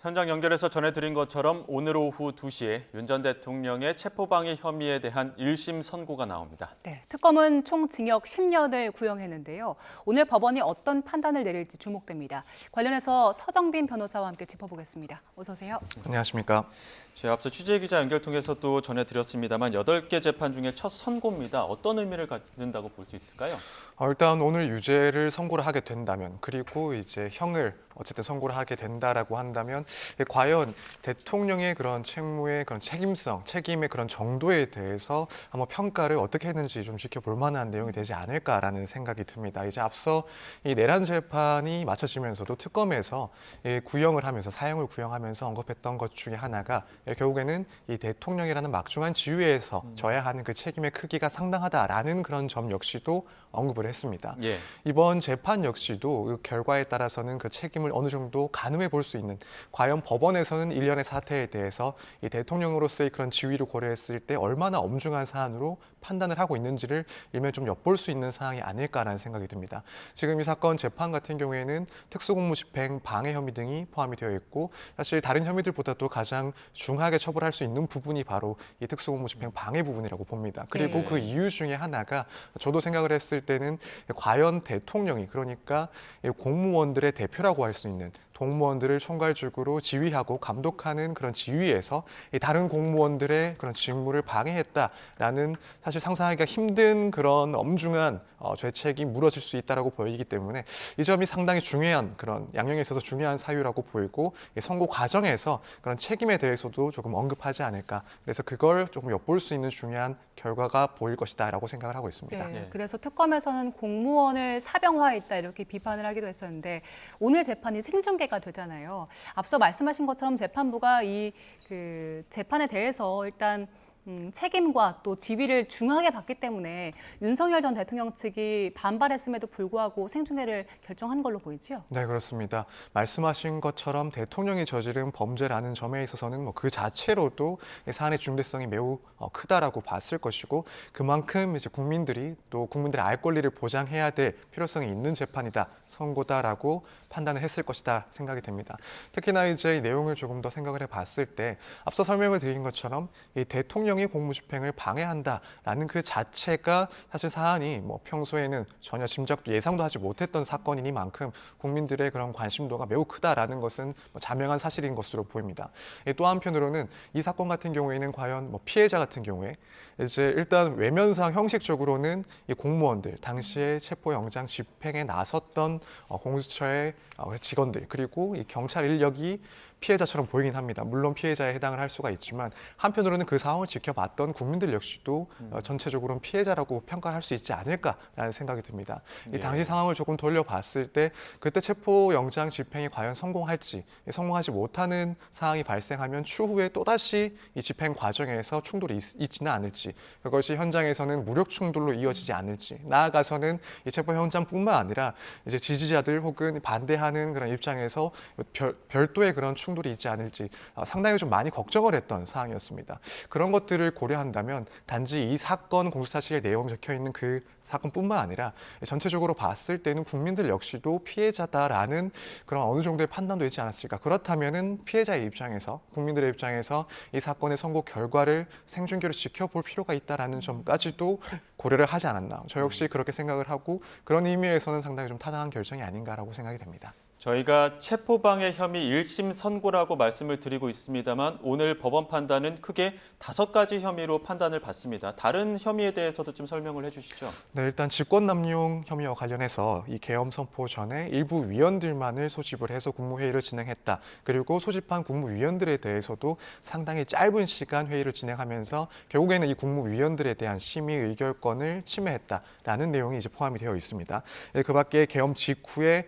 현장 연결해서 전해드린 것처럼 오늘 오후 2시에 윤 전 대통령의 체포방해 혐의에 대한 1심 선고가 나옵니다. 네, 특검은 총 징역 10년을 구형했는데요. 오늘 법원이 어떤 판단을 내릴지 주목됩니다. 관련해서 서정빈 변호사와 함께 짚어보겠습니다. 어서 오세요. 안녕하십니까. 앞서 취재기자 연결 통해서도 전해드렸습니다만 8개 재판 중에 첫 선고입니다. 어떤 의미를 갖는다고 볼 수 있을까요? 일단 오늘 유죄를 선고를 하게 된다면, 그리고 이제 형을 어쨌든 선고를 하게 된다라고 한다면, 과연 대통령의 그런 책무의 그런 책임의 그런 정도에 대해서 한번 평가를 어떻게 했는지 좀 지켜볼 만한 내용이 되지 않을까라는 생각이 듭니다. 이제 앞서 이 내란 재판이 마쳐지면서도 특검에서 구형을 하면서 사형을 구형하면서 언급했던 것 중에 하나가 결국에는 이 대통령이라는 막중한 지위에서 져야 하는 그 책임의 크기가 상당하다라는 그런 점 역시도 언급을 했습니다. 예. 이번 재판 역시도 그 결과에 따라서는 그 책임을 어느 정도 가늠해 볼 수 있는, 과연 법원에서는 일련의 사태에 대해서 이 대통령으로서의 그런 지위를 고려했을 때 얼마나 엄중한 사안으로 판단을 하고 있는지를 일면 좀 엿볼 수 있는 사항이 아닐까라는 생각이 듭니다. 지금 이 사건 재판 같은 경우에는 특수공무집행 방해 혐의 등이 포함이 되어 있고, 사실 다른 혐의들보다도 가장 중하게 처벌할 수 있는 부분이 바로 이 특수공무집행 방해 부분이라고 봅니다. 그리고 네. 그 이유 중에 하나가 저도 생각을 했을 때는 과연 대통령이, 그러니까 공무원들의 대표라고 할 수 있는 공무원들을 총괄적으로 지휘하고 감독하는 그런 지위에서 다른 공무원들의 그런 직무를 방해했다라는, 사실 상상하기가 힘든 그런 엄중한 죄책이 물어질 수 있다라고 보이기 때문에 이 점이 상당히 중요한, 그런 양형에 있어서 중요한 사유라고 보이고, 선고 과정에서 그런 책임에 대해서도 조금 언급하지 않을까, 그래서 그걸 조금 엿볼 수 있는 중요한 결과가 보일 것이다라고 생각을 하고 있습니다. 네, 그래서 특검에서는 공무원을 사병화했다 이렇게 비판을 하기도 했었는데 오늘 재판이 생중계가 되잖아요. 앞서 말씀하신 것처럼 재판부가 그 재판에 대해서 일단 책임과 또 지위를 중하게 봤기 때문에 윤석열 전 대통령 측이 반발했음에도 불구하고 생중계를 결정한 걸로 보이죠? 네, 그렇습니다. 말씀하신 것처럼 대통령이 저지른 범죄라는 점에 있어서는 그 자체로도 사안의 중대성이 매우 크다라고 봤을 것이고, 그만큼 이제 국민들이, 또 국민들의 알 권리를 보장해야 될 필요성이 있는 재판이다, 선고다라고 판단을 했을 것이다 생각이 됩니다. 특히나 이제 이 내용을 조금 더 생각을 해봤을 때 앞서 설명을 드린 것처럼 이 대통령이 공무집행을 방해한다라는 그 자체가 사실 사안이 평소에는 전혀 짐작도 예상도 하지 못했던 사건이니만큼 국민들의 그런 관심도가 매우 크다라는 것은 자명한 사실인 것으로 보입니다. 또 한편으로는 이 사건 같은 경우에는 과연 피해자 같은 경우에 이제 일단 외면상 형식적으로는 이 공무원들, 당시에 체포영장 집행에 나섰던 공수처의 직원들, 그리고 이 경찰 인력이 피해자처럼 보이긴 합니다. 물론 피해자에 해당을 할 수가 있지만 한편으로는 그 상황을 지켜봤던 국민들 역시도 전체적으로는 피해자라고 평가할 수 있지 않을까라는 생각이 듭니다. 이 당시 상황을 조금 돌려봤을 때 그때 체포영장 집행이 과연 성공할지, 성공하지 못하는 상황이 발생하면 추후에 또다시 이 집행 과정에서 충돌이 있지는 않을지, 그것이 현장에서는 무력 충돌로 이어지지 않을지, 나아가서는 이 체포 현장뿐만 아니라 이제 지지자들 혹은 반대하는 그런 입장에서 별도의 그런 충돌이 있지 않을지 상당히 좀 많이 걱정을 했던 사항이었습니다. 그런 것들을 고려한다면 단지 이 사건 공수사실의 내용 적혀 있는 그 사건뿐만 아니라 전체적으로 봤을 때는 국민들 역시도 피해자다라는 그런 어느 정도의 판단도 있지 않았을까. 그렇다면은 피해자의 입장에서, 국민들의 입장에서 이 사건의 선고 결과를 생중계로 지켜볼 필요가 있다라는 점까지도 고려를 하지 않았나. 저 역시 그렇게 생각을 하고, 그런 의미에서는 상당히 좀 타당한 결정이 아닌가라고 생각이 됩니다. 저희가 체포방해 혐의 1심 선고라고 말씀을 드리고 있습니다만 오늘 법원 판단은 크게 5가지 혐의로 판단을 받습니다. 다른 혐의에 대해서도 좀 설명을 해주시죠. 네, 일단 직권남용 혐의와 관련해서 이 계엄 선포 전에 일부 위원들만을 소집을 해서 국무회의를 진행했다. 그리고 소집한 국무위원들에 대해서도 상당히 짧은 시간 회의를 진행하면서 결국에는 이 국무위원들에 대한 심의 의결권을 침해했다라는 내용이 이제 포함이 되어 있습니다. 그 밖에 계엄 직후에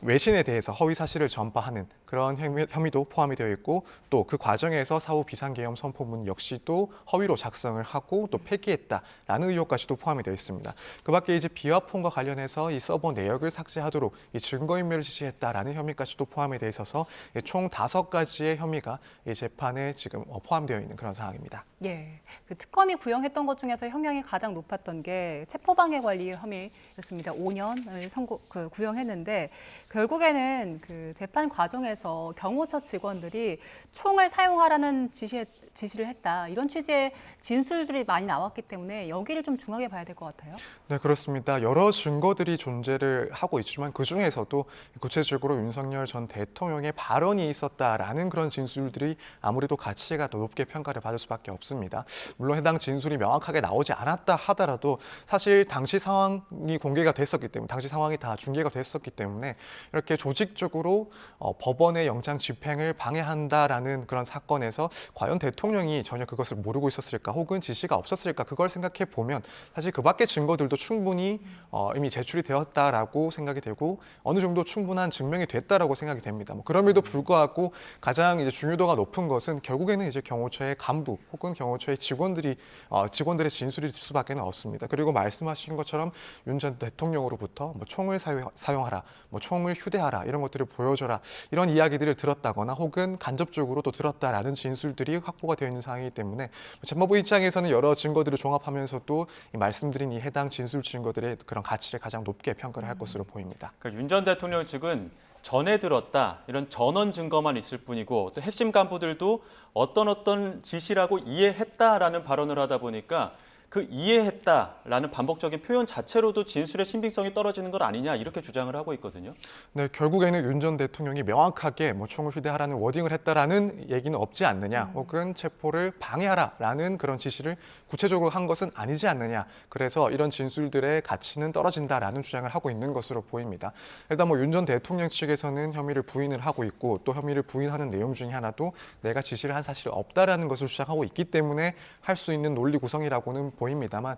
외신에 대해서 허위 사실을 전파하는 그런 혐의도 포함이 되어 있고, 또 그 과정에서 사후 비상계엄 선포문 역시도 허위로 작성을 하고 또 폐기했다라는 의혹까지도 포함이 되어 있습니다. 그 밖에 이제 비화폰과 관련해서 이 서버 내역을 삭제하도록 이 증거인멸을 지시했다라는 혐의까지도 포함이 되어 있어서 총 5가지의 혐의가 이 재판에 지금 포함되어 있는 그런 상황입니다. 예, 그 특검이 구형했던 것 중에서 형량이 가장 높았던 게 체포방해 관리 혐의였습니다. 5년을 구형했는데 결국에는 그 재판 과정에서 경호처 직원들이 총을 사용하라는 지시를 했다. 이런 취지의 진술들이 많이 나왔기 때문에 여기를 좀 중요하게 봐야 될 것 같아요. 네, 그렇습니다. 여러 증거들이 존재를 하고 있지만 그중에서도 구체적으로 윤석열 전 대통령의 발언이 있었다라는 그런 진술들이 아무래도 가치가 더 높게 평가를 받을 수밖에 없습니다. 물론 해당 진술이 명확하게 나오지 않았다 하더라도 사실 당시 상황이 공개가 됐었기 때문에 당시 상황이 다 중계가 됐었기 때문에 이렇게 조직적으로 법원의 영장 집행을 방해한다라는 그런 사건에서 과연 대통령이 전혀 그것을 모르고 있었을까 혹은 지시가 없었을까 그걸 생각해 보면 사실 그 밖의 증거들도 충분히 이미 제출이 되었다라고 생각이 되고 어느 정도 충분한 증명이 됐다라고 생각이 됩니다. 뭐 그럼에도 불구하고 가장 이제 중요도가 높은 것은 결국에는 이제 경호처의 간부 혹은 경호처의 직원들의 진술일 수밖에 없습니다. 그리고 말씀하신 것처럼 윤 전 대통령으로부터 뭐 총을 사용하라, 뭐 총을 휴대하라 이런 것들을 보여줘라 이런 이야기들을 들었다거나 혹은 간접적으로 또 들었다라는 진술들이 확보가 되어 있는 상황이기 때문에 재판부 입장에서는 여러 증거들을 종합하면서도 이 말씀드린 이 해당 진술 증거들의 그런 가치를 가장 높게 평가를 할 것으로 보입니다. 그러니까 윤 전 대통령 측은 전해 들었다 이런 전원 증거만 있을 뿐이고 또 핵심 간부들도 어떤 지시라고 이해했다라는 발언을 하다 보니까 그 이해했다라는 반복적인 표현 자체로도 진술의 신빙성이 떨어지는 것 아니냐 이렇게 주장을 하고 있거든요. 네, 결국에는 윤 전 대통령이 명확하게 뭐 총을 휴대하라는 워딩을 했다라는 얘기는 없지 않느냐, 혹은 체포를 방해하라라는 그런 지시를 구체적으로 한 것은 아니지 않느냐. 그래서 이런 진술들의 가치는 떨어진다라는 주장을 하고 있는 것으로 보입니다. 일단 뭐 윤 전 대통령 측에서는 혐의를 부인을 하고 있고 또 혐의를 부인하는 내용 중에 하나도 내가 지시를 한 사실이 없다라는 것을 주장하고 있기 때문에 할 수 있는 논리 구성이라고는 보입니다만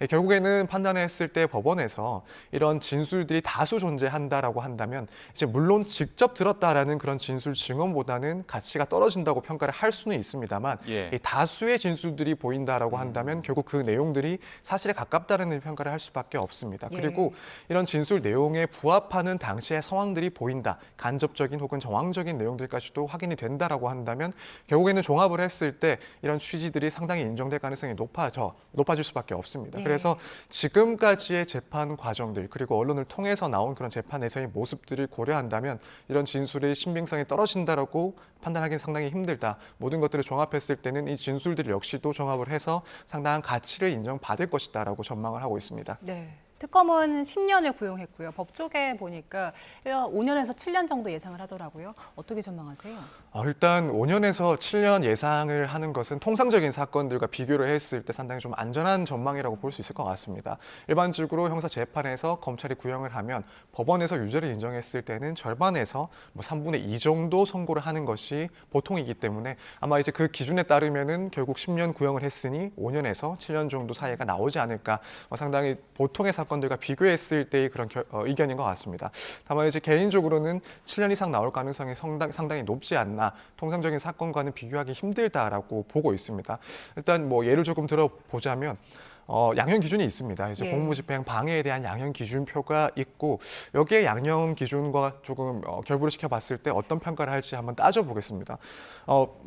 결국에는 판단했을 때 법원에서 이런 진술들이 다수 존재한다라고 한다면 이제 물론 직접 들었다라는 그런 진술 증언보다는 가치가 떨어진다고 평가를 할 수는 있습니다만 예. 이 다수의 진술들이 보인다라고 한다면 결국 그 내용들이 사실에 가깝다는 평가를 할 수밖에 없습니다. 예. 그리고 이런 진술 내용에 부합하는 당시의 상황들이 보인다, 간접적인 혹은 정황적인 내용들까지도 확인이 된다라고 한다면 결국에는 종합을 했을 때 이런 취지들이 상당히 인정될 가능성이 높아질 수밖에 없습니다. 네. 그래서 지금까지의 재판 과정들 그리고 언론을 통해서 나온 그런 재판에서의 모습들을 고려한다면 이런 진술의 신빙성이 떨어진다라고 판단하기는 상당히 힘들다. 모든 것들을 종합했을 때는 이 진술들 역시도 종합을 해서 상당한 가치를 인정받을 것이다라고 전망을 하고 있습니다. 네. 특검은 10년을 구형했고요. 법조계 보니까 5년에서 7년 정도 예상을 하더라고요. 어떻게 전망하세요? 일단 5년에서 7년 예상을 하는 것은 통상적인 사건들과 비교를 했을 때 상당히 좀 안전한 전망이라고 볼 수 있을 것 같습니다. 일반적으로 형사 재판에서 검찰이 구형을 하면 법원에서 유죄를 인정했을 때는 절반에서 뭐 3분의 2 정도 선고를 하는 것이 보통이기 때문에 아마 이제 그 기준에 따르면은 결국 10년 구형을 했으니 5년에서 7년 정도 사이가 나오지 않을까. 상당히 보통의 사건들과 비교했을 때의 그런 의견인 것 같습니다. 다만 이제 개인적으로는 7년 이상 나올 가능성이 상당히 높지 않나. 통상적인 사건과는 비교하기 힘들다라고 보고 있습니다. 일단 뭐 예를 조금 들어보자면 양형 기준이 있습니다. 이제 예. 공무집행 방해에 대한 양형 기준표가 있고 여기에 양형 기준과 조금 결부를 시켜봤을 때 어떤 평가를 할지 한번 따져보겠습니다.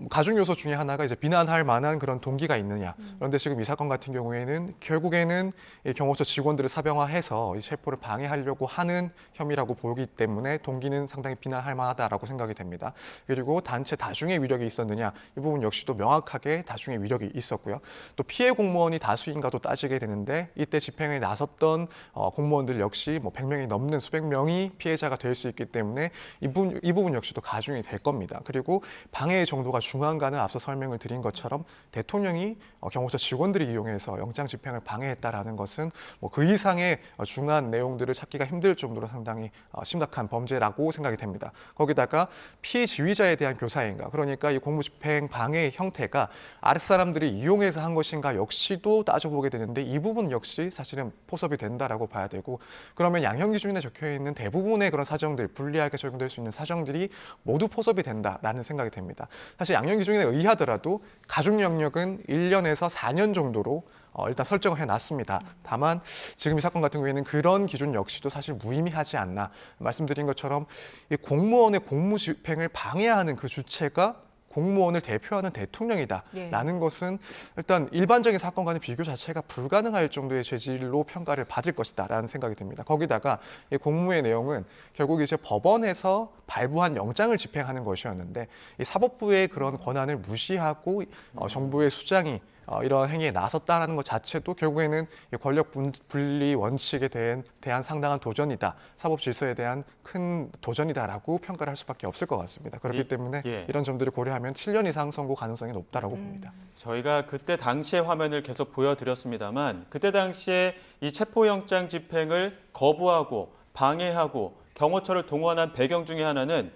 가중 요소 중에 하나가 이제 비난할 만한 그런 동기가 있느냐. 그런데 지금 이 사건 같은 경우에는 결국에는 이 경호처 직원들을 사병화해서 이 체포를 방해하려고 하는 혐의라고 보기 때문에 동기는 상당히 비난할 만하다라고 생각이 됩니다. 그리고 단체 다중의 위력이 있었느냐. 이 부분 역시도 명확하게 다중의 위력이 있었고요. 또 피해 공무원이 다수인가도 따지게 되는데 이때 집행에 나섰던 공무원들 역시 뭐 100명이 넘는 수백 명이 피해자가 될 수 있기 때문에 이 부분 역시도 가중이 될 겁니다. 그리고 방해의 정도가 중한가는 앞서 설명을 드린 것처럼 대통령이 경호처 직원들이 이용해서 영장 집행을 방해했다라는 것은 뭐 그 이상의 중한 내용들을 찾기가 힘들 정도로 상당히 심각한 범죄라고 생각이 됩니다. 거기다가 피지휘자에 대한 교사인가, 그러니까 이 공무집행 방해의 형태가 아랫사람들이 이용해서 한 것인가 역시도 따져보게 되는데 이 부분 역시 사실은 포섭이 된다라고 봐야 되고, 그러면 양형 기준에 적혀 있는 대부분의 그런 사정들, 불리하게 적용될 수 있는 사정들이 모두 포섭이 된다라는 생각이 됩니다. 사실 양형 기준에 의하더라도 가중 영역은 1년에서 4년 정도로 일단 설정을 해놨습니다. 다만 지금 이 사건 같은 경우에는 그런 기준 역시도 사실 무의미하지 않나. 말씀드린 것처럼 이 공무원의 공무 집행을 방해하는 그 주체가 공무원을 대표하는 대통령이다라는 것은 일단 일반적인 사건과는 비교 자체가 불가능할 정도의 죄질로 평가를 받을 것이다라는 생각이 듭니다. 거기다가 이 공무의 내용은 결국 이제 법원에서 발부한 영장을 집행하는 것이었는데 이 사법부의 그런 권한을 무시하고 정부의 수장이 이런 행위에 나섰다라는 것 자체도 결국에는 권력 분리 원칙에 대한 상당한 도전이다, 사법 질서에 대한 큰 도전이다라고 평가를 할 수밖에 없을 것 같습니다. 그렇기 때문에 이런 점들을 고려하면 7년 이상 선고 가능성이 높다라고 봅니다. 저희가 그때 당시의 화면을 계속 보여드렸습니다만 그때 당시에 이 체포영장 집행을 거부하고 방해하고 경호처를 동원한 배경 중에 하나는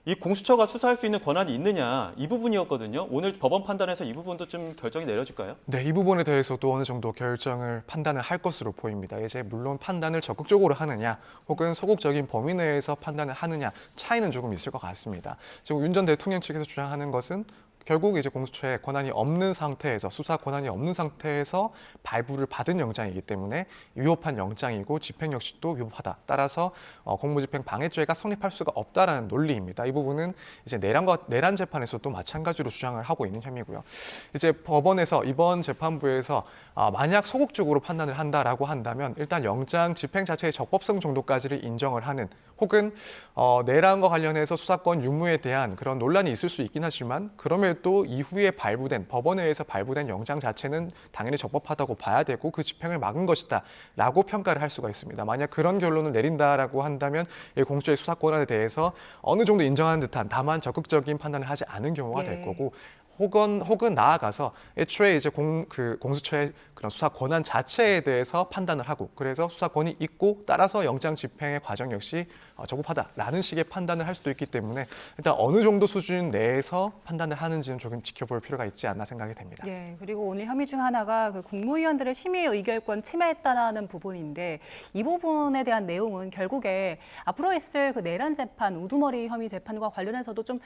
이 공수처가 수사할 수 있는 권한이 있느냐 이 부분이었거든요. 오늘 법원 판단에서 이 부분도 좀 결정이 내려질까요? 네, 이 부분에 대해서도 어느 정도 판단을 할 것으로 보입니다. 이제 물론 판단을 적극적으로 하느냐 혹은 소극적인 범위 내에서 판단을 하느냐 차이는 조금 있을 것 같습니다. 지금 윤 전 대통령 측에서 주장하는 것은 결국 이제 공수처에 권한이 없는 상태에서 수사 권한이 없는 상태에서 발부를 받은 영장이기 때문에 위법한 영장이고 집행 역시 또 위법하다. 따라서 공무집행 방해죄가 성립할 수가 없다라는 논리입니다. 이 부분은 이제 내란 재판에서도 마찬가지로 주장을 하고 있는 혐의고요. 이제 법원에서 이번 재판부에서 만약 소극적으로 판단을 한다라고 한다면 일단 영장 집행 자체의 적법성 정도까지를 인정을 하는 혹은 내란과 관련해서 수사권 유무에 대한 그런 논란이 있을 수 있긴 하지만 그럼에도 이후에 법원에 의해서 발부된 영장 자체는 당연히 적법하다고 봐야 되고 그 집행을 막은 것이다 라고 평가를 할 수가 있습니다. 만약 그런 결론을 내린다라고 한다면 이 공수처의 수사권에 대해서 어느 정도 인정하는 듯한 다만 적극적인 판단을 하지 않은 경우가 될 거고 혹은 나아가서 애초에 이제 공수처의 그런 수사 권한 자체에 대해서 판단을 하고 그래서 수사권이 있고 따라서 영장 집행의 과정 역시 적법하다라는 식의 판단을 할 수도 있기 때문에 일단 어느 정도 수준 내에서 판단을 하는지는 조금 지켜볼 필요가 있지 않나 생각이 됩니다. 네, 그리고 오늘 혐의 중 하나가 그 국무위원들의 심의 의결권 침해했다는 부분인데 이 부분에 대한 내용은 결국에 앞으로 있을 그 내란 재판, 우두머리 혐의 재판과 관련해서도 좀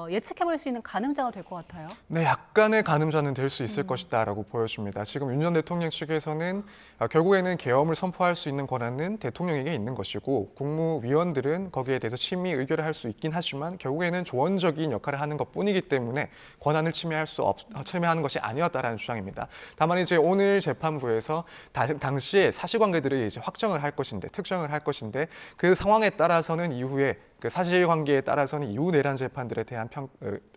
예측해볼 수 있는 가늠자가 될 것 같아요. 네, 약간의 가늠자는 될 수 있을 것이다라고 보여집니다. 지금 윤 전 대통령 측에서는 결국에는 계엄을 선포할 수 있는 권한은 대통령에게 있는 것이고 국무위원들은 거기에 대해서 심의 의결을 할 수 있긴 하지만 결국에는 조언적인 역할을 하는 것뿐이기 때문에 권한을 침해하는 것이 아니었다라는 주장입니다. 다만 이제 오늘 재판부에서 당시에 사실관계들을 이제 특정을 할 것인데 그 상황에 따라서는 이후에 그 사실관계에 따라서는 이후 내란 재판들에 대한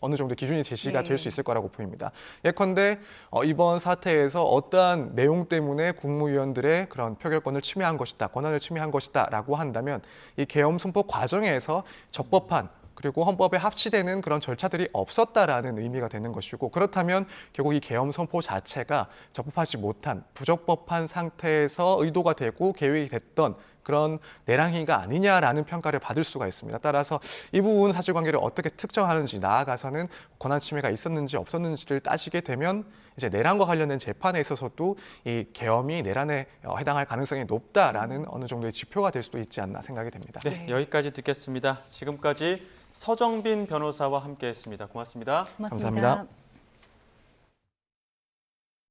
어느 정도 기준이 제시가 될 수 있을 거라고 보입니다. 예컨대 이번 사태에서 어떠한 내용 때문에 국무위원들의 그런 표결권을 침해한 것이다, 권한을 침해한 것이다라고 한다면 이 계엄 선포 과정에서 적법한 그리고 헌법에 합치되는 그런 절차들이 없었다라는 의미가 되는 것이고 그렇다면 결국 이 계엄 선포 자체가 적법하지 못한 부적법한 상태에서 의도가 되고 계획이 됐던 그런 내란 행위가 아니냐라는 평가를 받을 수가 있습니다. 따라서 이 부분 사실관계를 어떻게 특정하는지 나아가서는 권한 침해가 있었는지 없었는지를 따지게 되면 이제 내란과 관련된 재판에 있어서도 이 계엄이 내란에 해당할 가능성이 높다라는 어느 정도의 지표가 될 수도 있지 않나 생각이 됩니다. 네, 여기까지 듣겠습니다. 지금까지 서정빈 변호사와 함께했습니다. 고맙습니다. 고맙습니다. 감사합니다.